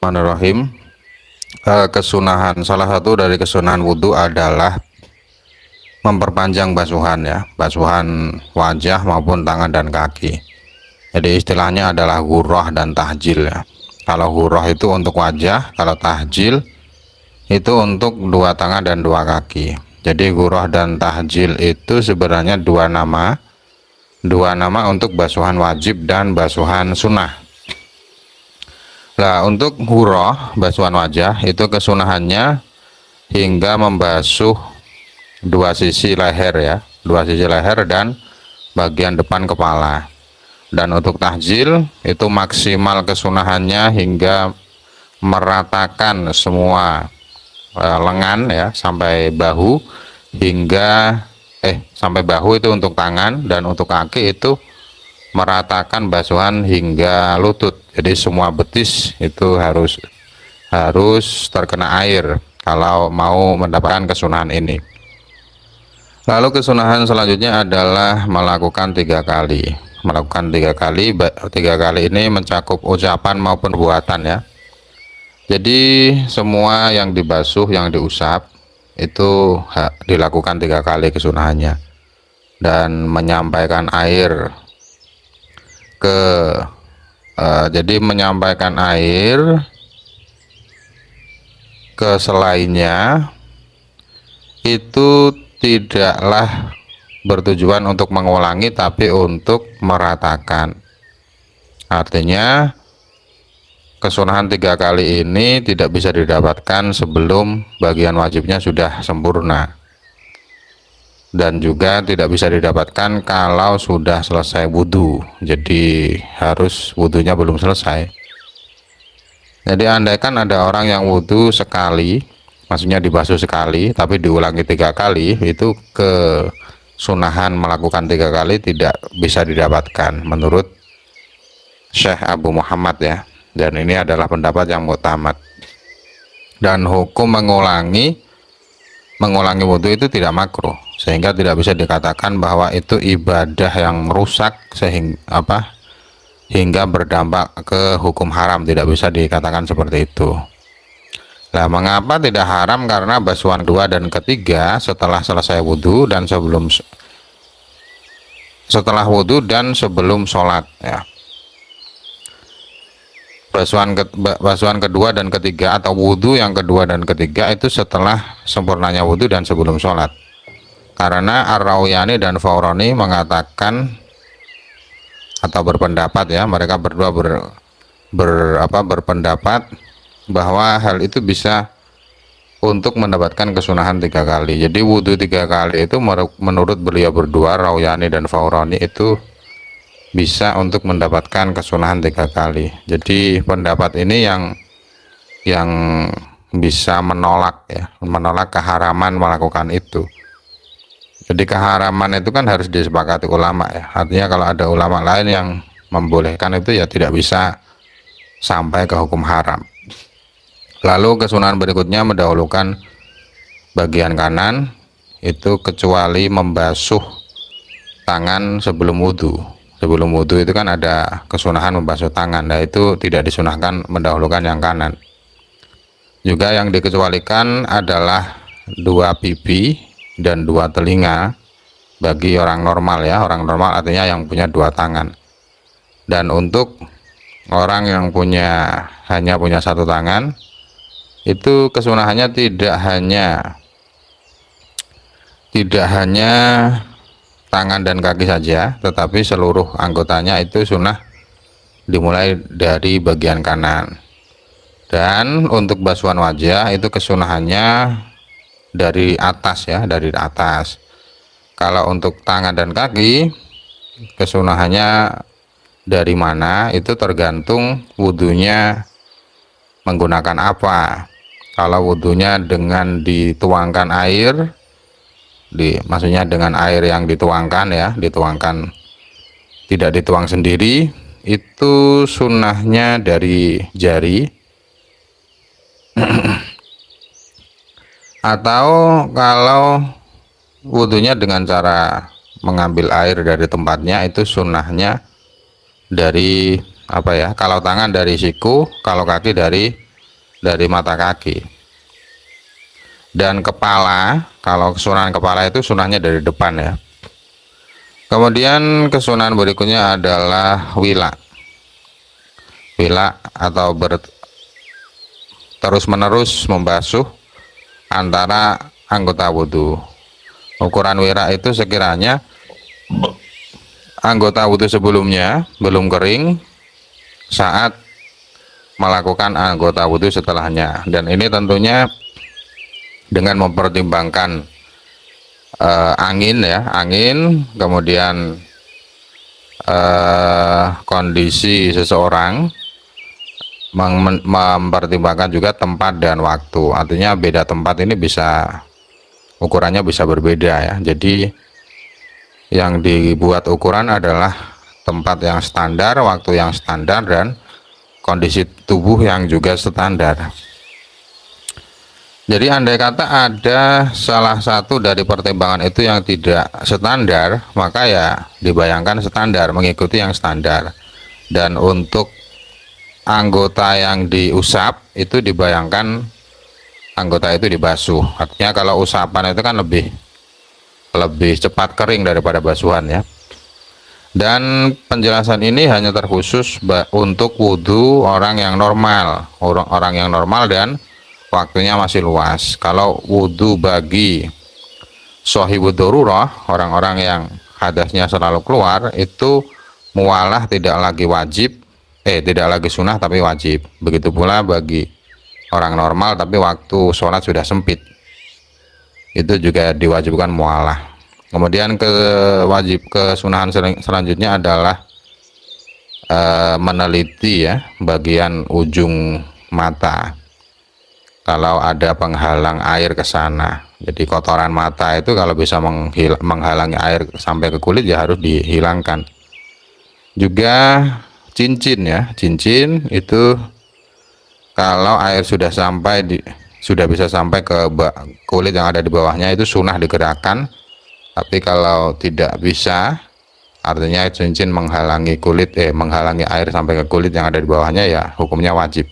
Bismillahirrahmanirrahim. Kesunahan, salah satu dari kesunahan wudhu adalah memperpanjang basuhan ya, basuhan wajah maupun tangan dan kaki. Jadi istilahnya adalah ghurrah dan tahjil ya. Kalau ghurrah itu untuk wajah, kalau tahjil itu untuk dua tangan dan dua kaki. Jadi ghurrah dan tahjil itu sebenarnya dua nama untuk basuhan wajib dan basuhan sunnah. Nah, untuk ghurrah basuhan wajah itu kesunahannya hingga membasuh dua sisi leher ya, dua sisi leher dan bagian depan kepala. Dan untuk tahjil itu maksimal kesunahannya hingga meratakan semua lengan ya sampai bahu, hingga sampai bahu itu untuk tangan, dan untuk kaki itu meratakan basuhan hingga lutut. Jadi semua betis itu harus terkena air kalau mau mendapatkan kesunahan ini. Lalu kesunahan selanjutnya adalah melakukan 3 kali. Melakukan 3 kali. 3 kali ini mencakup ucapan maupun perbuatan ya. Jadi semua yang dibasuh, yang diusap itu dilakukan 3 kali kesunahannya. Dan menyampaikan air jadi menyampaikan air ke selainnya itu tidaklah bertujuan untuk mengulangi, tapi untuk meratakan. Artinya kesunahan 3 kali ini tidak bisa didapatkan sebelum bagian wajibnya sudah sempurna, dan juga tidak bisa didapatkan kalau sudah selesai wudhu. Jadi harus wudhunya belum selesai. Jadi andaikan ada orang yang wudhu sekali, maksudnya dibasuh sekali tapi diulangi 3 kali, itu kesunahan melakukan 3 kali tidak bisa didapatkan menurut Syekh Abu Muhammad ya. Dan ini adalah pendapat yang mu'tamad. Dan hukum mengulangi wudhu itu tidak makruh, sehingga tidak bisa dikatakan bahwa itu ibadah yang rusak hingga berdampak ke hukum haram. Tidak bisa dikatakan seperti itu. Nah, mengapa tidak haram? Karena basuhan kedua dan ketiga setelah selesai wudhu dan sebelum sholat ya. Basuhan kedua dan ketiga atau wudhu yang kedua dan ketiga itu setelah sempurnanya wudhu dan sebelum sholat. Karena Ar-Rawayani dan Faurani mengatakan atau berpendapat ya, mereka berdua berpendapat bahwa hal itu bisa untuk mendapatkan kesunahan 3 kali. Jadi wudhu 3 kali itu menurut beliau berdua, Rawayani dan Faurani, itu bisa untuk mendapatkan kesunahan 3 kali. Jadi pendapat ini yang bisa menolak keharaman melakukan itu. Jadi keharaman itu kan harus disepakati ulama ya. Artinya kalau ada ulama lain yang membolehkan itu ya tidak bisa sampai ke hukum haram. Lalu kesunahan berikutnya mendahulukan bagian kanan itu kecuali membasuh tangan sebelum wudhu. Sebelum wudhu itu kan ada kesunahan membasuh tangan. Nah, itu tidak disunahkan mendahulukan yang kanan. Juga yang dikecualikan adalah 2 pipi dan 2 telinga bagi orang normal ya. Orang normal artinya yang punya 2 tangan. Dan untuk orang yang hanya punya 1 tangan, itu kesunahannya tidak hanya tangan dan kaki saja, tetapi seluruh anggotanya itu sunnah dimulai dari bagian kanan. Dan untuk basuhan wajah itu kesunahannya dari atas ya, dari atas. Kalau untuk tangan dan kaki kesunahannya dari mana itu tergantung wudhunya menggunakan apa. Kalau wudhunya dengan dituangkan air, maksudnya dengan air yang dituangkan ya, tidak dituang sendiri, itu sunnahnya dari jari. Atau kalau wudhunya dengan cara mengambil air dari tempatnya, itu sunnahnya dari kalau tangan dari siku, kalau kaki dari dari mata kaki. Dan kepala, kalau kesunahan kepala itu sunahnya dari depan ya. Kemudian kesunahan berikutnya adalah wila. Wila atau terus menerus membasuh antara anggota wudhu. Ukuran wira itu sekiranya anggota wudhu sebelumnya belum kering saat melakukan anggota wudhu setelahnya, dan ini tentunya dengan mempertimbangkan angin ya, angin, kemudian kondisi seseorang, mempertimbangkan juga tempat dan waktu. Artinya beda tempat ini bisa ukurannya bisa berbeda ya. Jadi yang dibuat ukuran adalah tempat yang standar, waktu yang standar, dan kondisi tubuh yang juga standar. Jadi andai kata ada salah satu dari pertimbangan itu yang tidak standar, maka ya dibayangkan standar, mengikuti yang standar. Dan untuk anggota yang diusap itu dibayangkan anggota itu dibasuh. Artinya kalau usapan itu kan lebih cepat kering daripada basuhan ya. Dan penjelasan ini hanya terkhusus untuk wudhu orang yang normal, orang yang normal dan waktunya masih luas. Kalau wudhu bagi shahibud darurah, orang-orang yang hadasnya selalu keluar, itu mualah tidak lagi wajib, tidak lagi sunnah tapi wajib. Begitu pula bagi orang normal tapi waktu sholat sudah sempit, itu juga diwajibkan mualah. Kemudian kesunahan selanjutnya adalah meneliti ya bagian ujung mata. Kalau ada penghalang air ke sana, jadi kotoran mata itu kalau bisa menghalangi air sampai ke kulit ya harus dihilangkan. Juga cincin ya, cincin itu kalau air sudah bisa sampai ke kulit yang ada di bawahnya itu sunnah digerakkan. Tapi kalau tidak bisa, artinya cincin menghalangi menghalangi air sampai ke kulit yang ada di bawahnya, ya hukumnya wajib.